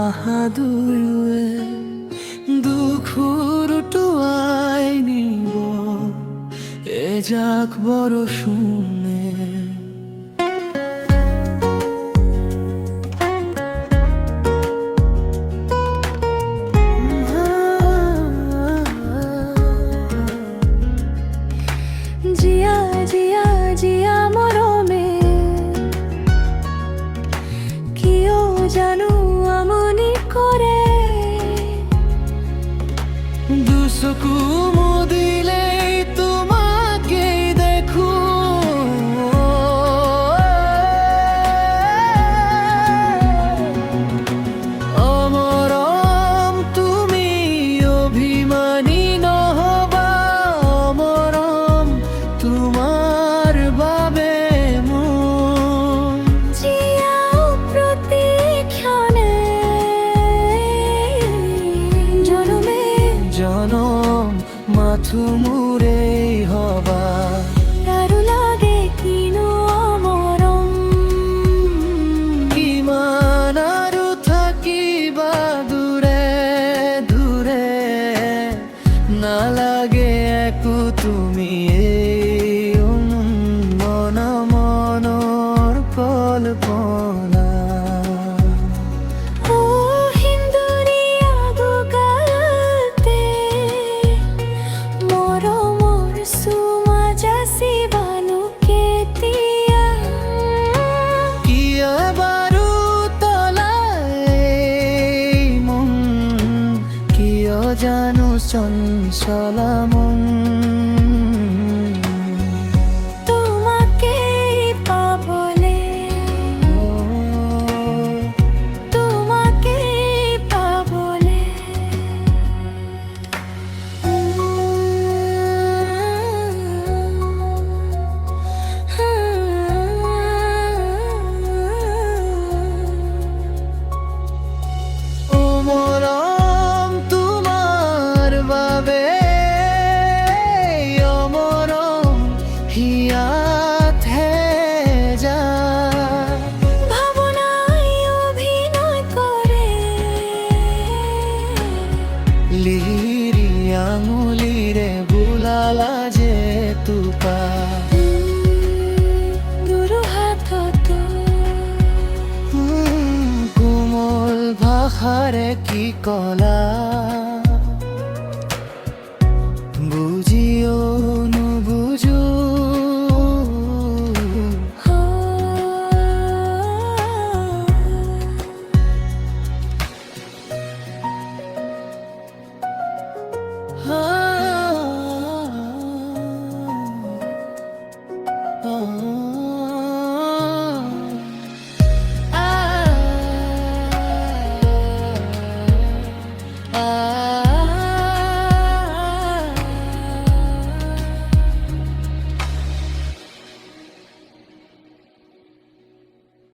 বাহাদুৰে দুখৰ উটুৱাই নিব এজাক বৰষুণে। জিয়া জিয়া জিয়া মৰমে কিয় জানো আমনি কৰে। দুচকু মুদিলেই তোমাকেই দেখো, অমৰম তুমি অভিমানী নহবা, অমৰম তোমাৰ বাবে মোৰ জিয়াও প্ৰতি ক্ষণে জনমে জনম মাথো মোৰেই হবা। আৰু লাগে কিনো অমৰম, কিমান আৰু থাকিবা দূৰে দূৰে, নালাগে একো তুমি এই মন মনৰ কল্পনা। ও হিন্দুৰীয়া গুগালতে মৰমৰ চুমা যাচিবানো কেতিয়া। কিয় বাৰু তলাই মন, কিয় জানো চঞ্চলা মন। তোমাকেই পাবলে, তোমাকেই পাবলে। ও মৰম তোমাৰ বাবে, অমৰম হিয়াতহে যায়। ভাৱনাই অভিনয় কৰে, লিহিৰি আঙুলিৰে বুলালা যে টোপা। দুৰো হাততো কোমল ভাষাৰে কি কলা।